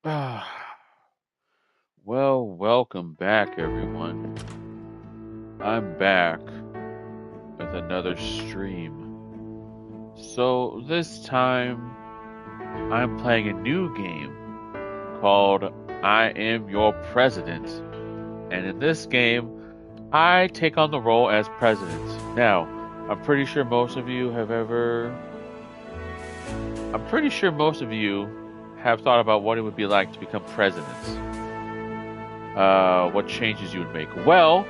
Well, welcome back, everyone. I'm back with another stream. So, this time, I'm playing a new game called I Am Your President. And in this game, I take on the role as president. Now, I'm pretty sure most of you have thought about what it would be like to become president. What changes you would make. Well,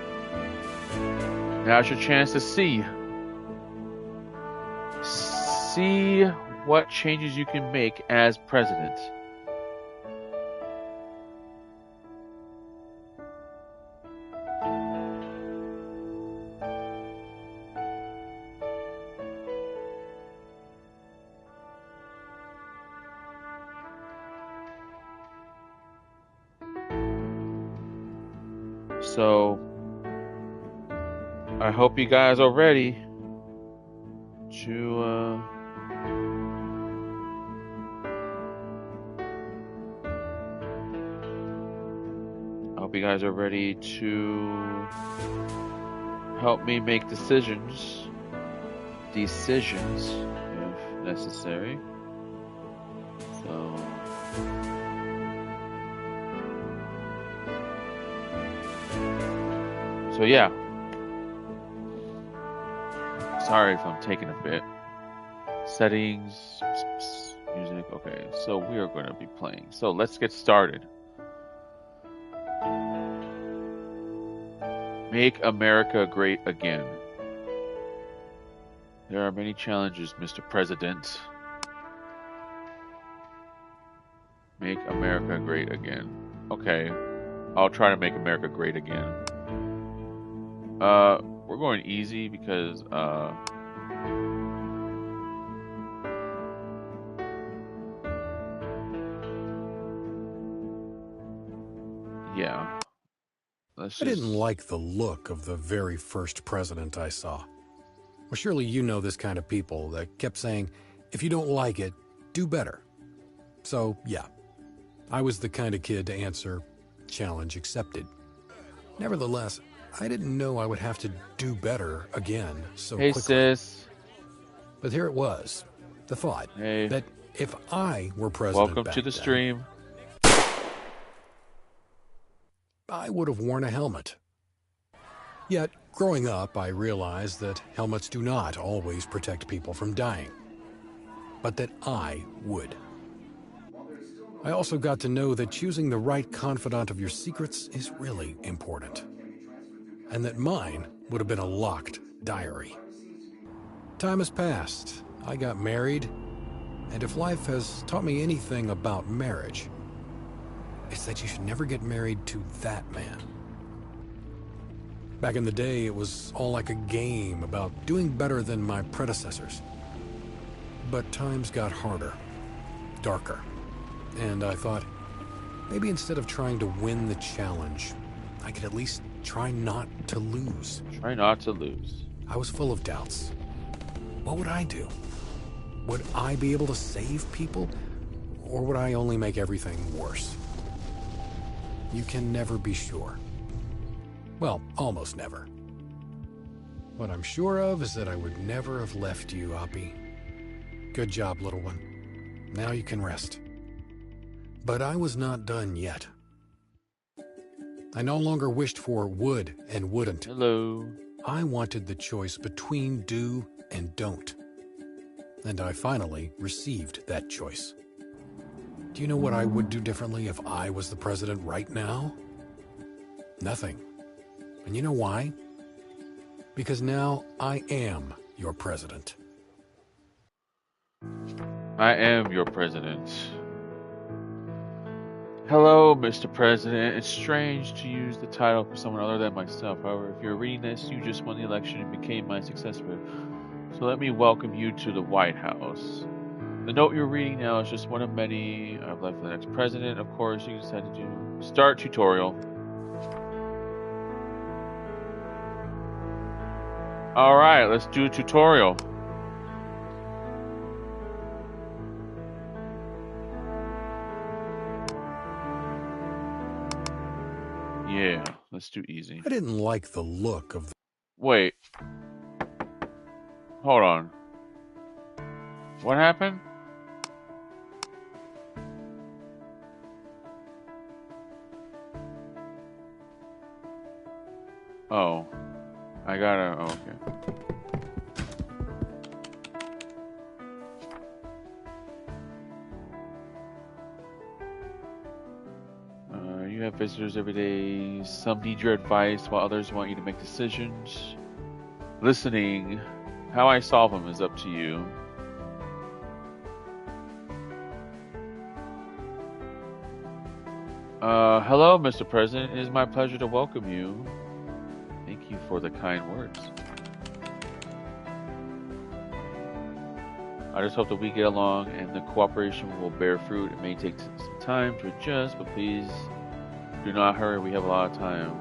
now's your chance to see what changes you can make as president. So, I hope you guys are ready to help me make decisions if necessary. So yeah. Sorry if I'm taking a bit. Settings, music. Okay, so we are going to be playing. So let's get started. Make America great again. There are many challenges, Mr. President. Make America great again. Okay, I'll try to make America great again. We're going easy because yeah. I didn't like the look of the very first president I saw. Well, surely you know this kind of people that kept saying, if you don't like it, do better. So, yeah, I was the kind of kid to answer, challenge accepted. Nevertheless, I didn't know I would have to do better again so quickly. Hey, sis. But here it was, the thought that if I were president welcome back to the then, stream. I would have worn a helmet. Yet, growing up, I realized that helmets do not always protect people from dying, but that I would. I also got to know that choosing the right confidant of your secrets is really important, and that mine would have been a locked diary. Time has passed, I got married, and if life has taught me anything about marriage, it's that you should never get married to that man. Back in the day, it was all like a game about doing better than my predecessors. But times got harder, darker, and I thought, maybe instead of trying to win the challenge, I could at least try not to lose. Try not to lose. I was full of doubts. What would I do? Would I be able to save people, or would I only make everything worse? You can never be sure. Well, almost never. What I'm sure of is that I would never have left you, Oppie. Good job, little one. Now you can rest. But I was not done yet. I no longer wished for would and wouldn't. Hello. I wanted the choice between do and don't. And I finally received that choice. Do you know what I would do differently if I was the president right now? Nothing. And you know why? Because now I am your president. I am your president. Hello, Mr. President. It's strange to use the title for someone other than myself. However, if you're reading this, you just won the election and became my successor. So let me welcome you to the White House. The note you're reading now is just one of many I've left for the next president. Of course, you decided to do start tutorial. Alright, let's do a tutorial. Yeah, let's do easy. I didn't like the look of the... Wait. Hold on. What happened? Oh. I gotta... Oh, okay. You have visitors every day. Some need your advice, while others want you to make decisions. Listening, how I solve them is up to you. Hello, Mr. President. It is my pleasure to welcome you. Thank you for the kind words. I just hope that we get along and the cooperation will bear fruit. It may take some time to adjust, but please do not hurry. We have a lot of time.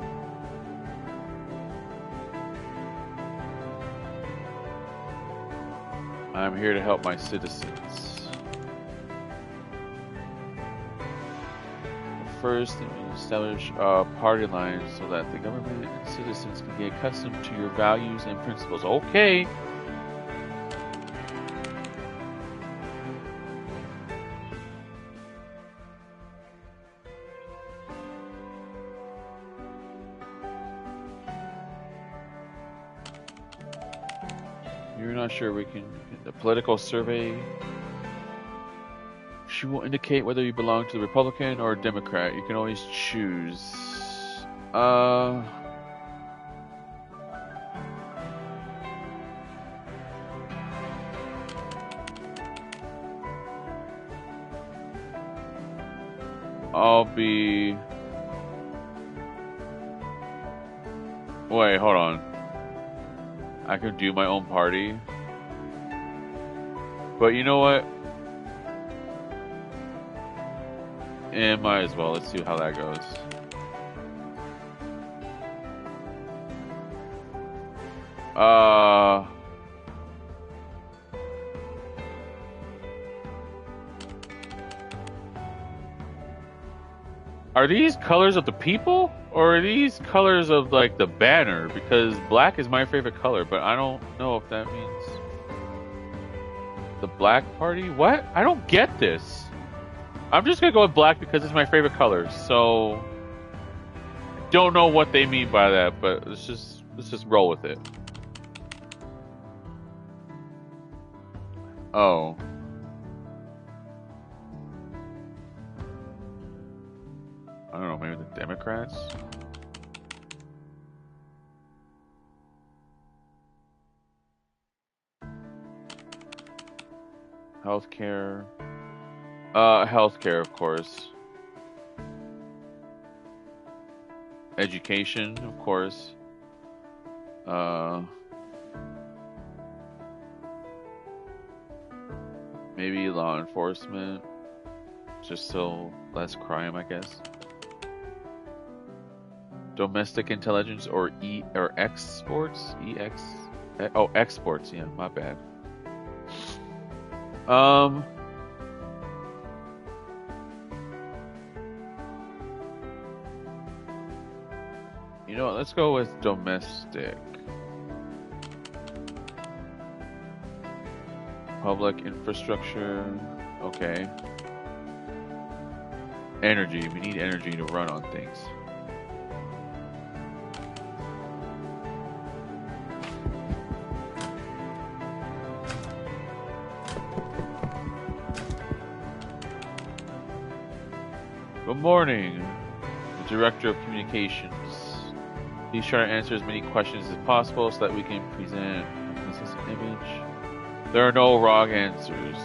I'm here to help my citizens. First, establish party lines so that the government and citizens can get accustomed to your values and principles. Okay. You're not sure we can... The political survey... She will indicate whether you belong to the Republican or Democrat. You can always choose. I'll be... Wait, hold on. I can do my own party. But you know what? Might as well. Let's see how that goes. Are these colors of the people? Or are these colors of, like, the banner? Because black is my favorite color, but I don't know if that means... The black party? What? I don't get this. I'm just gonna go with black because it's my favorite color. So... Don't know what they mean by that, but let's just roll with it. Oh. I don't know, maybe the Democrats? Healthcare. Healthcare, of course. Education, of course. Maybe law enforcement. Just so less crime, I guess. Domestic intelligence or exports? Exports, yeah, my bad. You know what, let's go with domestic. Public infrastructure, okay. Energy, we need energy to run on things. Good morning, the Director of Communications. Please try to answer as many questions as possible so that we can present a consistent image. There are no wrong answers.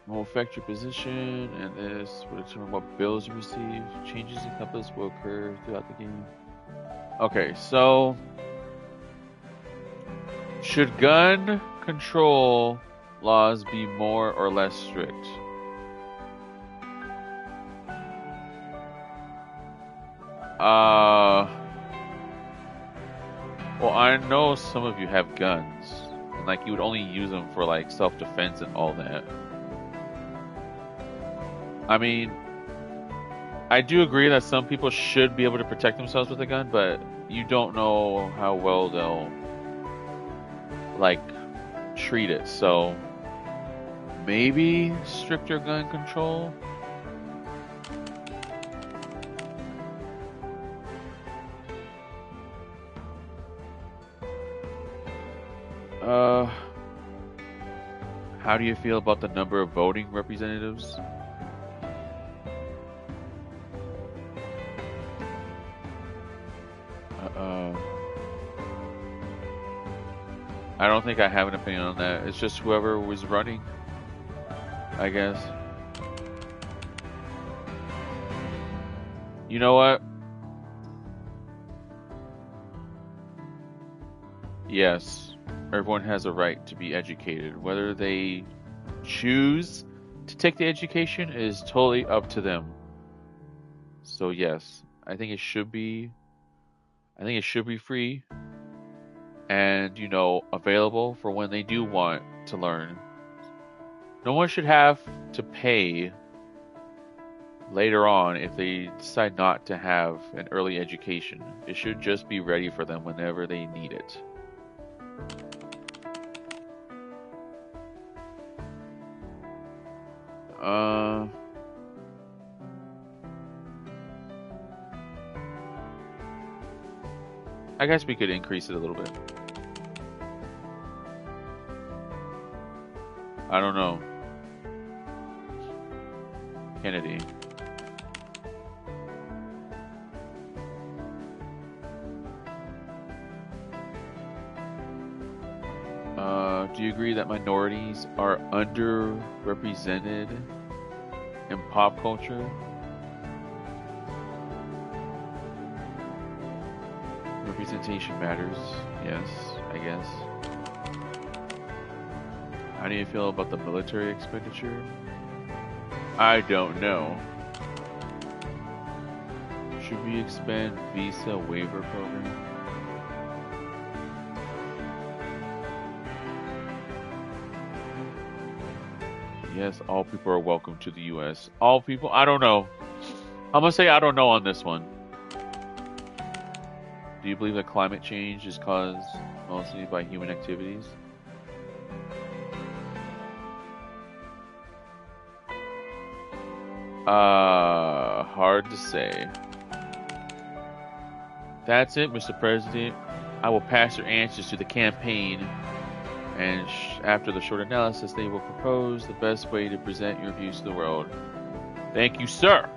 Will affect your position, and this will determine what bills you receive. Changes in compass will occur throughout the game. Okay, so should gun control laws be more or less strict? Well, I know some of you have guns, and like you would only use them for like self-defense and all that. I mean, I do agree that some people should be able to protect themselves with a gun, but you don't know how well they'll like treat it. So maybe stricter gun control. Uh, how do you feel about the number of voting representatives? Uh, I don't think I have an opinion on that. It's just whoever was running, I guess. You know what? Yes, everyone has a right to be educated. Whether they choose to take the education is totally up to them. So yes, I think it should be free and available for when they do want to learn. No one should have to pay later on if they decide not to have an early education. It should just be ready for them whenever they need it. I guess we could increase it a little bit. I don't know. Kennedy. Do you agree that minorities are underrepresented in pop culture? Representation matters. Yes, I guess. How do you feel about the military expenditure? I don't know. Should we expand visa waiver program? Yes, all people are welcome to the U.S. All people? I don't know. I'm gonna say I don't know on this one. Do you believe that climate change is caused mostly by human activities? Hard to say. That's it, Mr. President. I will pass your answers to the campaign, and after the short analysis, they will propose the best way to present your views to the world. Thank you, sir.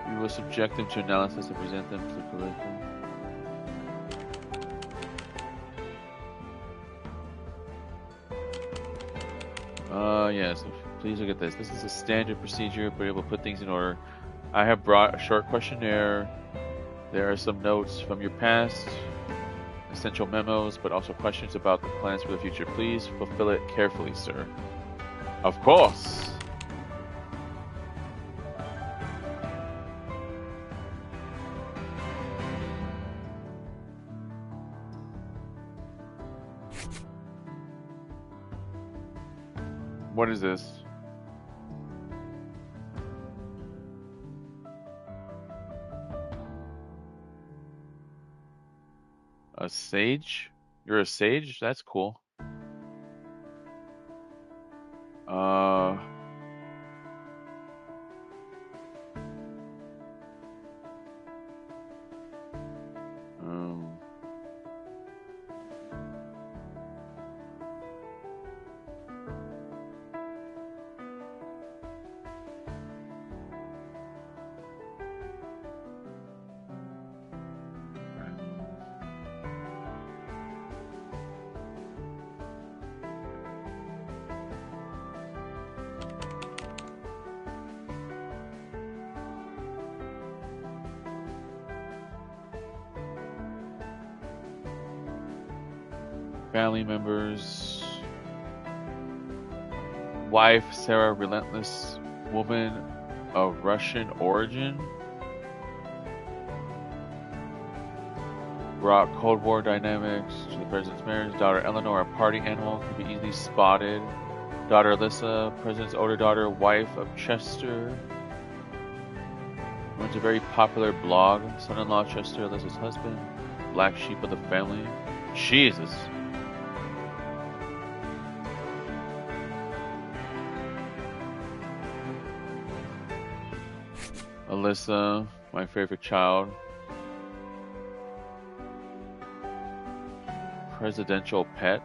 We will subject them to analysis and present them to the political. Yes, please look at this. This is a standard procedure, but it will put things in order. I have brought a short questionnaire. There are some notes from your past, essential memos, but also questions about the plans for the future. Please fulfill it carefully, sir. Of course. What is this? A sage? You're a sage? That's cool. Uh... um... Family members. Wife, Sarah, relentless woman, of Russian origin brought Cold War dynamics to the president's marriage. Daughter Eleanor, a party animal, can be easily spotted. Daughter Alyssa, president's older daughter, wife of Chester, runs a very popular blog. Son-in-law Chester, Alyssa's husband, black sheep of the family. Jesus. Alyssa, my favorite child. Presidential pet.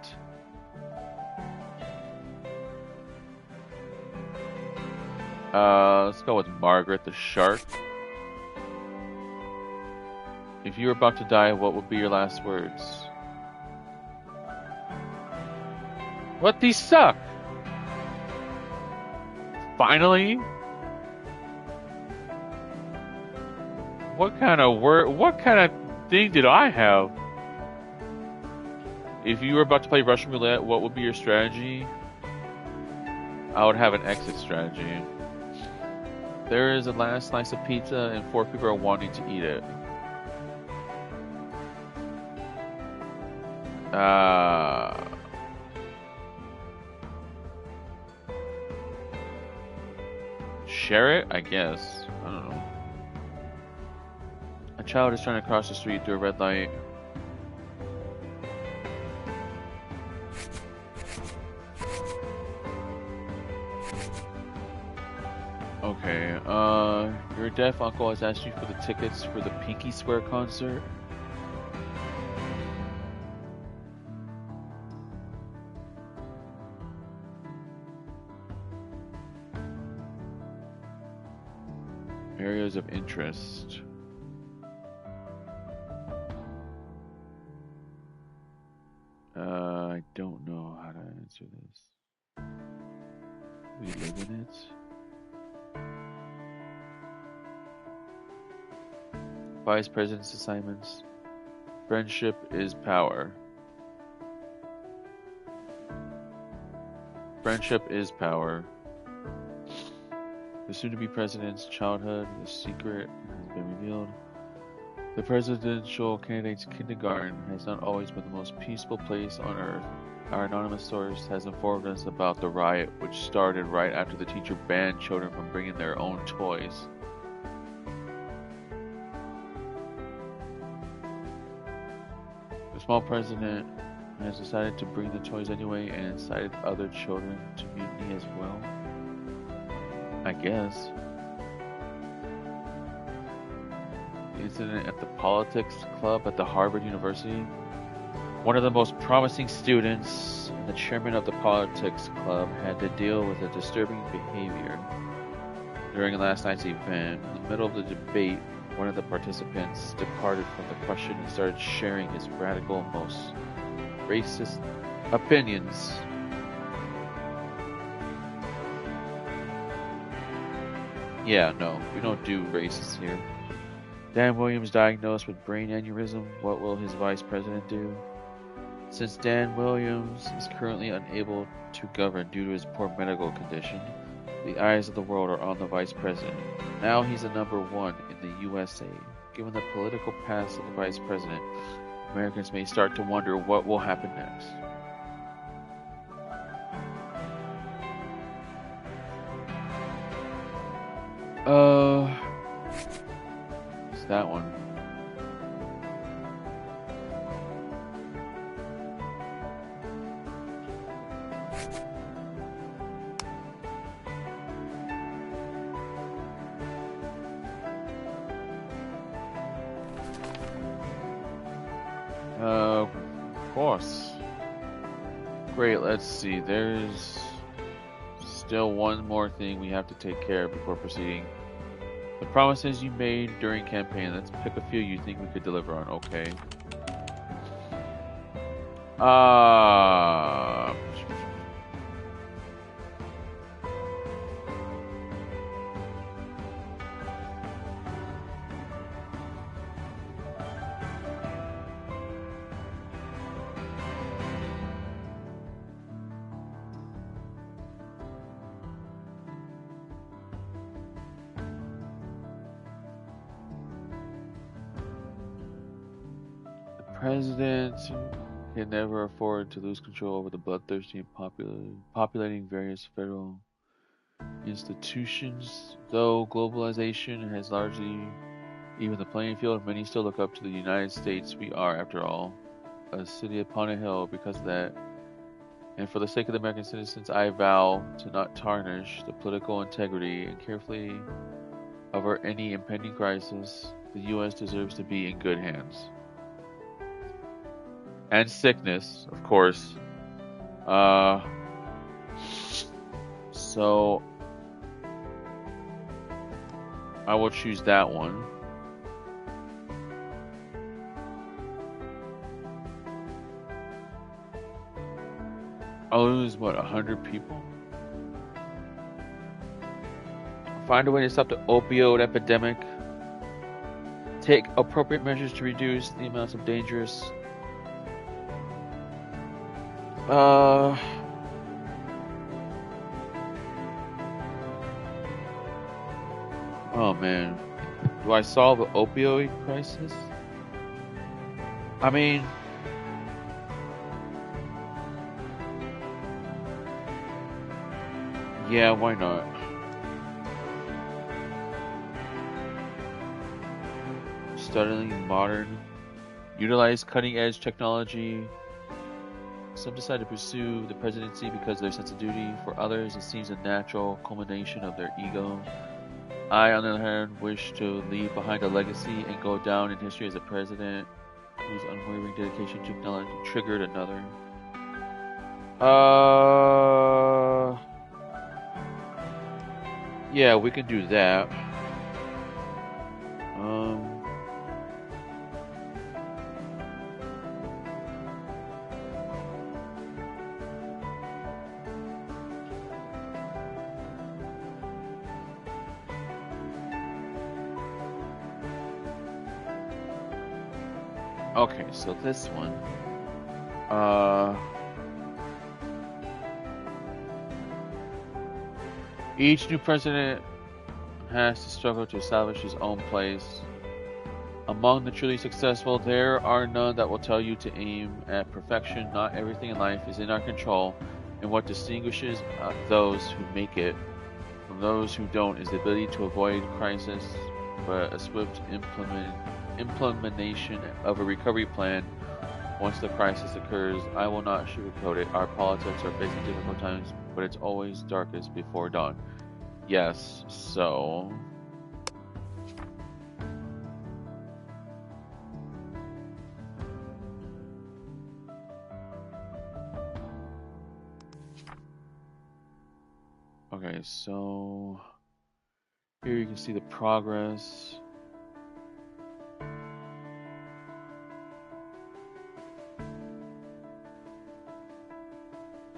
Let's go with Margaret the shark. If you were about to die, what would be your last words? What, these suck? Finally? What kind of thing did I have? If you were about to play Russian roulette, what would be your strategy? I would have an exit strategy. There is a last slice of pizza and 4 people are wanting to eat it. Share it? I guess. I don't know. A child is trying to cross the street through a red light. Okay, your deaf uncle has asked you for the tickets for the Pinky Swear concert. Areas of interest. I don't know how to answer this. We live in it. Vice President's assignments. Friendship is power. Friendship is power. The soon-to-be president's childhood, the secret has been revealed. The presidential candidate's kindergarten has not always been the most peaceful place on earth. Our anonymous source has informed us about the riot, which started right after the teacher banned children from bringing their own toys. The small president has decided to bring the toys anyway and incited other children to mutiny as well. I guess. The incident at the politics club at the Harvard University. One of the most promising students and the chairman of the politics club had to deal with a disturbing behavior. During last night's event, in the middle of the debate, one of the participants departed from the question and started sharing his radical, most racist opinions. Yeah, no, we don't do racists here. Dan Williams diagnosed with brain aneurysm. What will his vice president do? Since Dan Williams is currently unable to govern due to his poor medical condition, the eyes of the world are on the vice president. Now he's the number one in the USA. Given the political past of the vice president, Americans may start to wonder what will happen next. It's that one. Of course. Great, let's see. There's still one more thing we have to take care of before proceeding. The promises you made during campaign. Let's pick a few you think we could deliver on. Okay. president can never afford to lose control over the bloodthirsty and populating various federal institutions. Though globalization has largely even the playing field, many still look up to the United States. We are, after all, a city upon a hill because of that. And for the sake of the American citizens, I vow to not tarnish the political integrity and carefully over any impending crisis. The U.S. deserves to be in good hands. And sickness, of course. So I will choose that one. I'll lose, what, 100 people? Find a way to stop the opioid epidemic. Take appropriate measures to reduce the amounts of dangerous... Oh man. Do I solve the opioid crisis? I mean... yeah, why not? Studying modern, utilize cutting-edge technology. Some decide to pursue the presidency because of their sense of duty. For others, it seems a natural culmination of their ego. I, on the other hand, wish to leave behind a legacy and go down in history as a president whose unwavering dedication to technology triggered another. Yeah, we can do that. Okay, so this one. Each new president has to struggle to establish his own place. Among the truly successful, there are none that will tell you to aim at perfection. Not everything in life is in our control, and what distinguishes those who make it from those who don't is the ability to avoid crisis, but a swift implementation of a recovery plan once the crisis occurs. I will not sugarcoat it. Our politics are facing difficult times, but it's always darkest before dawn. Yes, so... okay, so... here you can see the progress.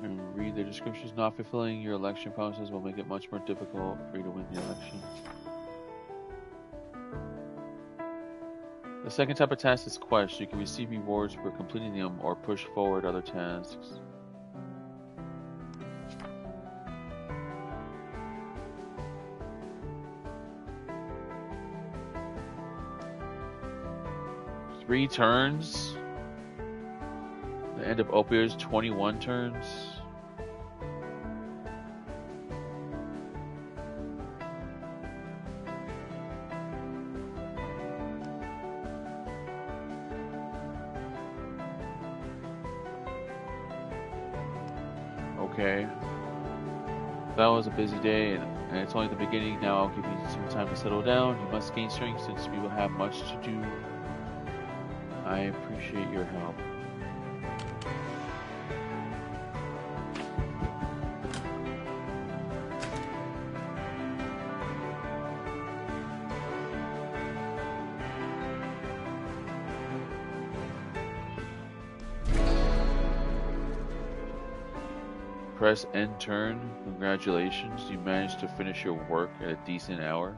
And read the descriptions. Not fulfilling your election promises will make it much more difficult for you to win the election. The second type of task is quests. You can receive rewards for completing them or push forward other tasks. Three turns. The end of opioids, 21 turns. Okay. That was a busy day, and it's only the beginning. Now I'll give you some time to settle down. You must gain strength since we will have much to do. I appreciate your help. Press end turn. Congratulations, you managed to finish your work at a decent hour.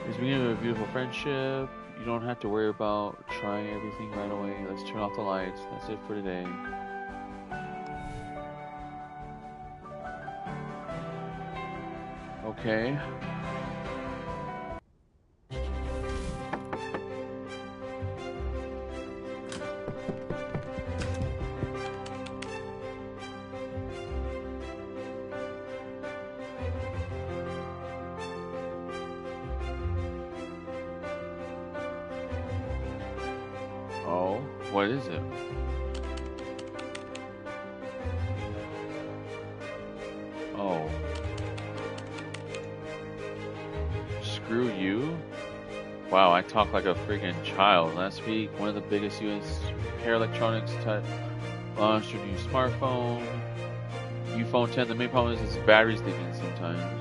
It's the beginning of a beautiful friendship. You don't have to worry about trying everything right away. Let's turn off the lights. That's it for today. Okay. What is it? Oh. Screw you? Wow, I talk like a freaking child. Last week, one of the biggest U.S. hair electronics launched a new smartphone. iPhone 10. The main problem is its battery's leaking sometimes.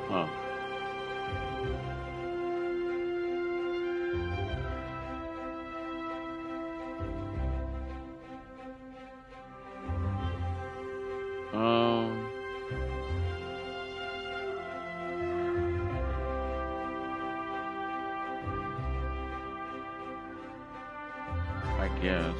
Huh. I guess.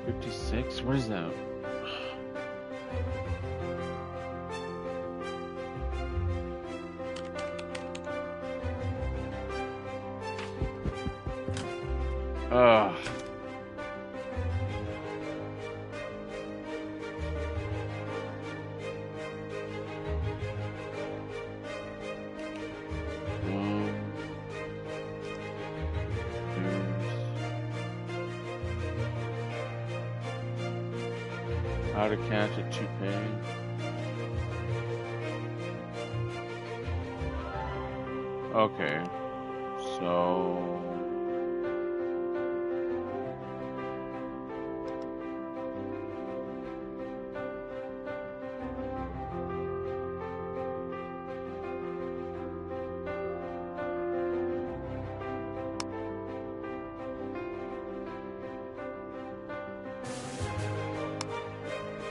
$56? What is that? Ugh. How to catch a toupee. Okay, so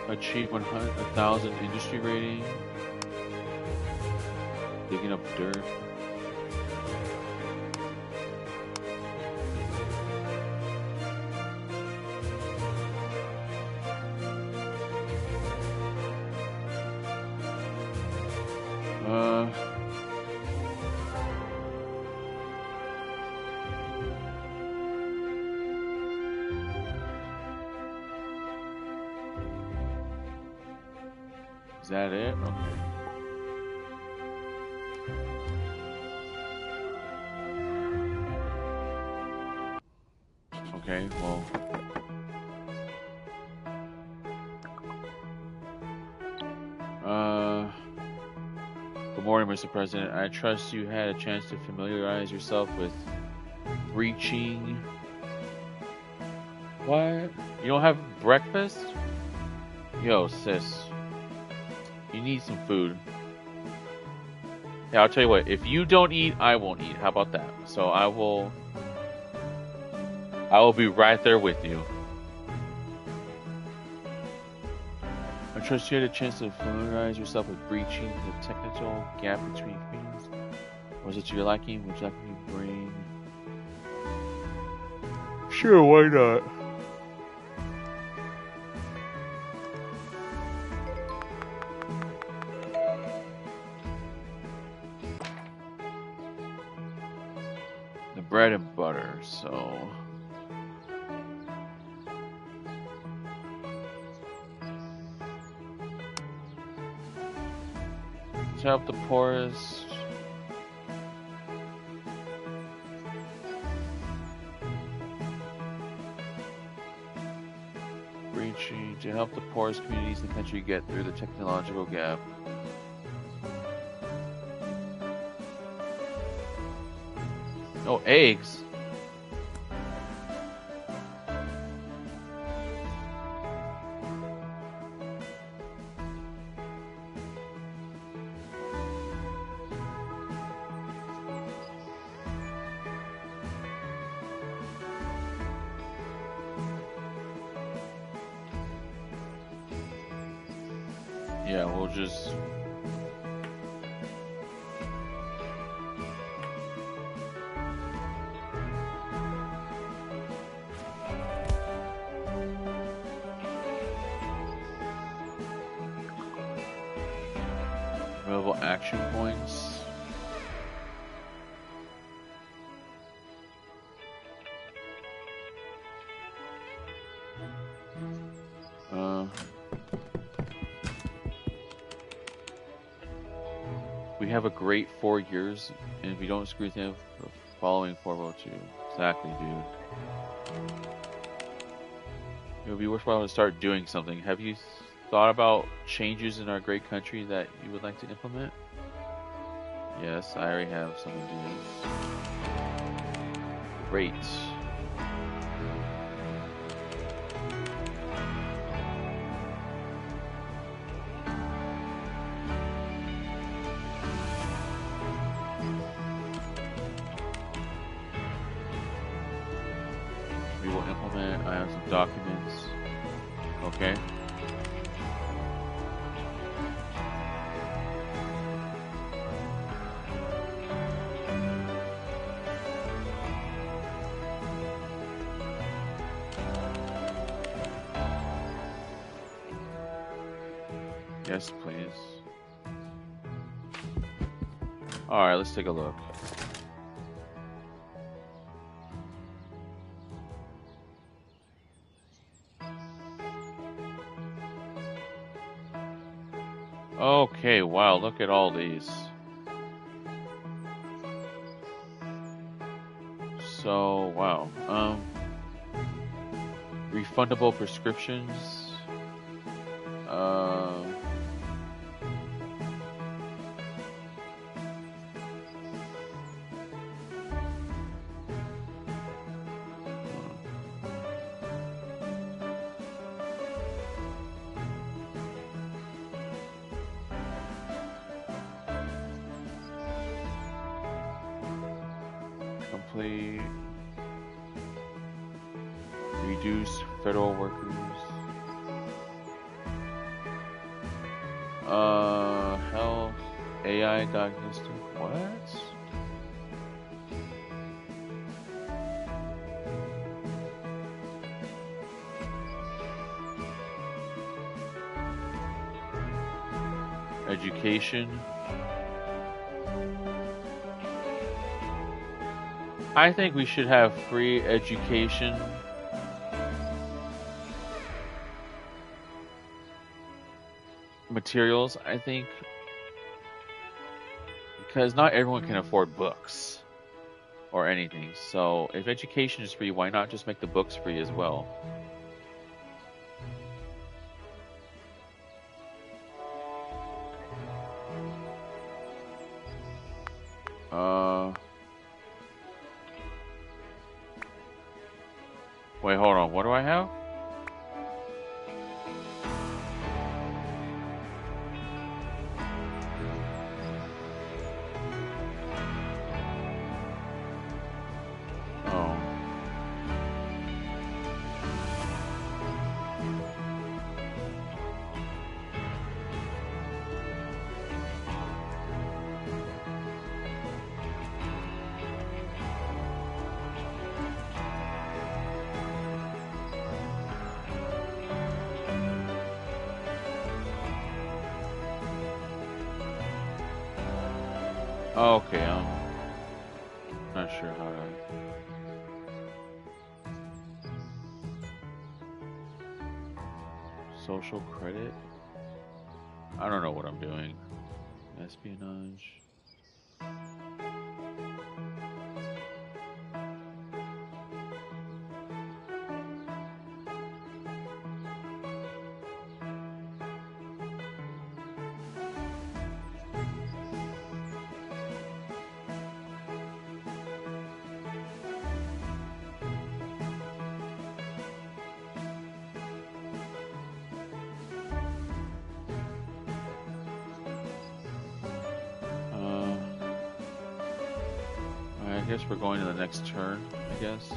achieve 1,000 industry rating. Digging up dirt. Is that it? Okay. Okay, well. Good morning, Mr. President. I trust you had a chance to familiarize yourself with breaching. What? You don't have breakfast? Yo, sis. You need some food. Yeah, I'll tell you what. If you don't eat, I won't eat. How about that? So I will be right there with you. I trust you had a chance to familiarize yourself with breaching the technical gap between communities. Was it to your liking? Would you like me to bring? Sure, why not? The bread and butter, so. To help the poorest. Breaching to help the poorest communities in the country get through the technological gap. Oh, eggs. Yeah, we'll just... Available action points. We have a great 4 years, and if you don't screw them, the following 4 will too. Exactly, dude. It would be worthwhile to start doing something. Have you thought about changes in our great country that you would like to implement? Yes, I already have some ideas. Great. We will implement. I have some documents. Okay. Yes, please. Alright, let's take a look. Okay, wow, look at all these. So, wow. Refundable prescriptions. Complete. Reduce federal workers. Health. AI diagnostic. What? Education. I think we should have free education. Materials, I think. Because not everyone can afford books. Or anything. So, if education is free, why not just make the books free as well? Wait, hold on. What do I have? Oh. Okay, I'm not sure how to... Social credit? I don't know what I'm doing. Espionage. guess we're going to the next turn, I guess.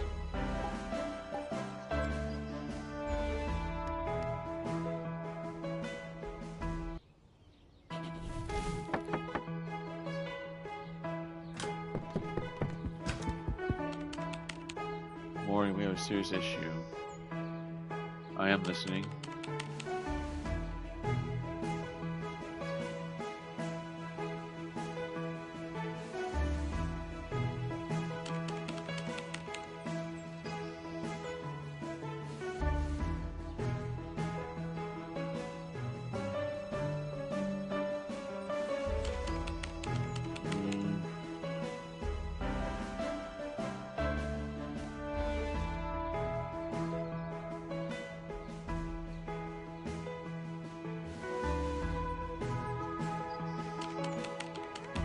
Morning, we have a serious issue. I am listening.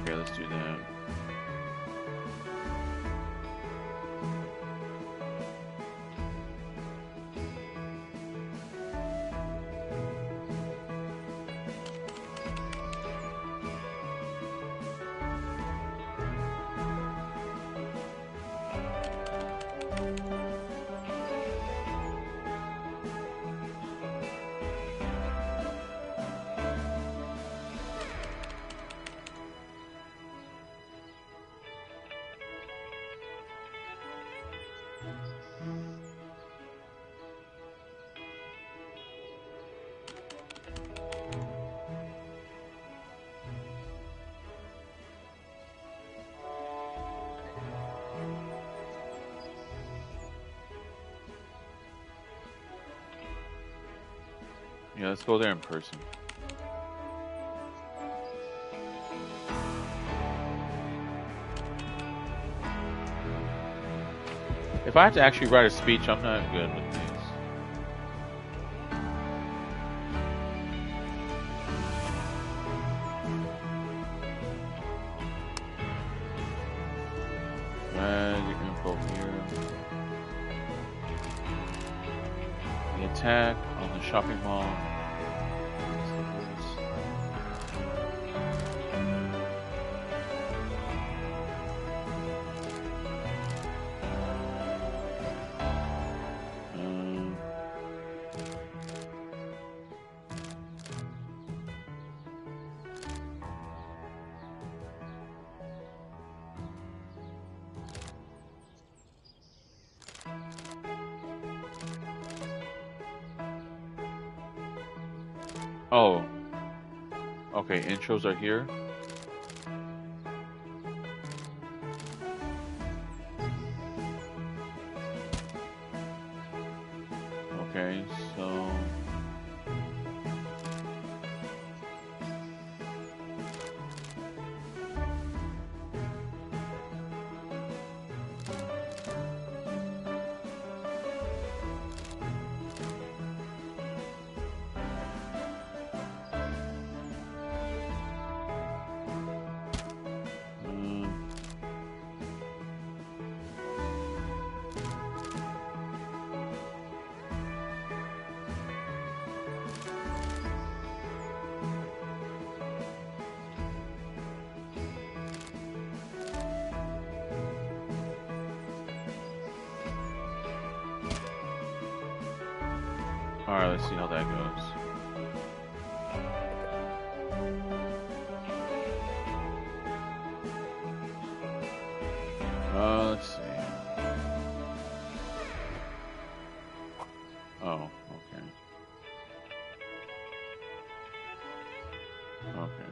Okay, let's do that. Yeah, let's go there in person. If I have to actually write a speech, I'm not good with these. Drag info here. The attack on the shopping mall. Oh. Okay, intros are here. Okay, so... Alright, let's see how that goes. Let's see. Oh, okay. Okay.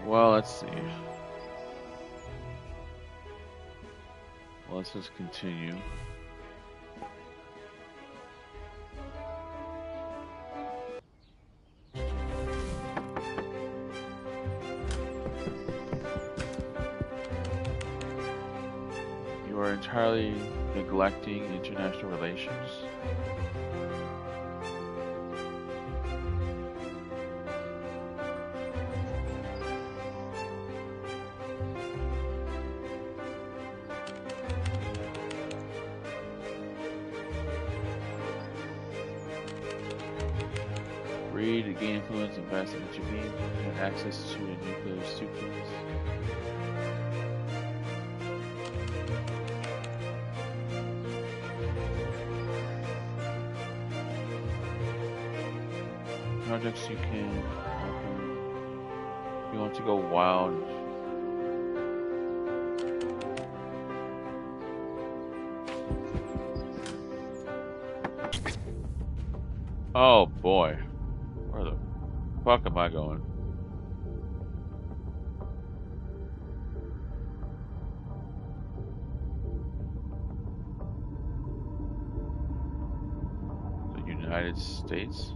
Well, let's see. Well, let's just continue. You are entirely neglecting international relations. Free to gain influence and pass into games and access to a nuclear suitcase. Projects you can open. You want to go wild. Oh boy. Where the fuck am I going? The United States?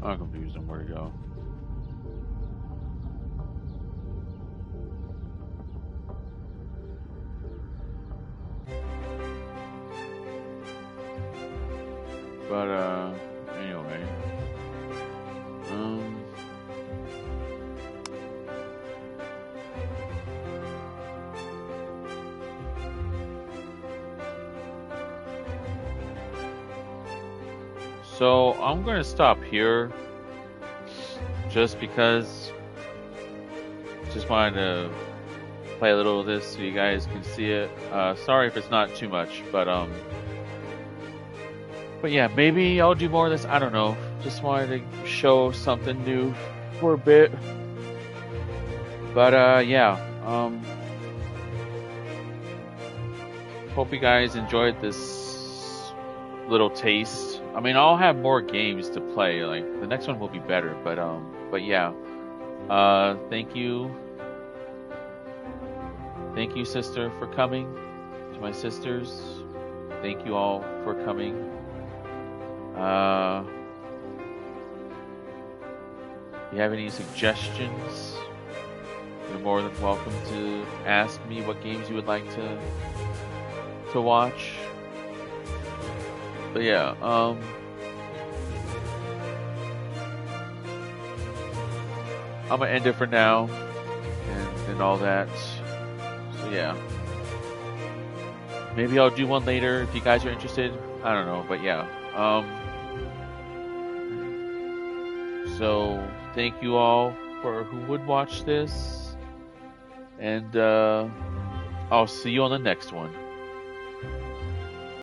I'm confused on where to go. But anyway. So I'm gonna stop here just because just wanted to play a little of this so you guys can see it. Sorry if it's not too much, but yeah, maybe I'll do more of this. I don't know. Just wanted to show something new for a bit. But yeah, hope you guys enjoyed this little taste. I mean, I'll have more games to play. Like the next one will be better. But yeah, thank you, sister, for coming. To my sisters, thank you all for coming. If you have any suggestions, you're more than welcome to ask me what games you would like to watch. But yeah, I'm gonna end it for now, and all that. So yeah, maybe I'll do one later if you guys are interested. I don't know, but yeah. So thank you all for who would watch this, and I'll see you on the next one.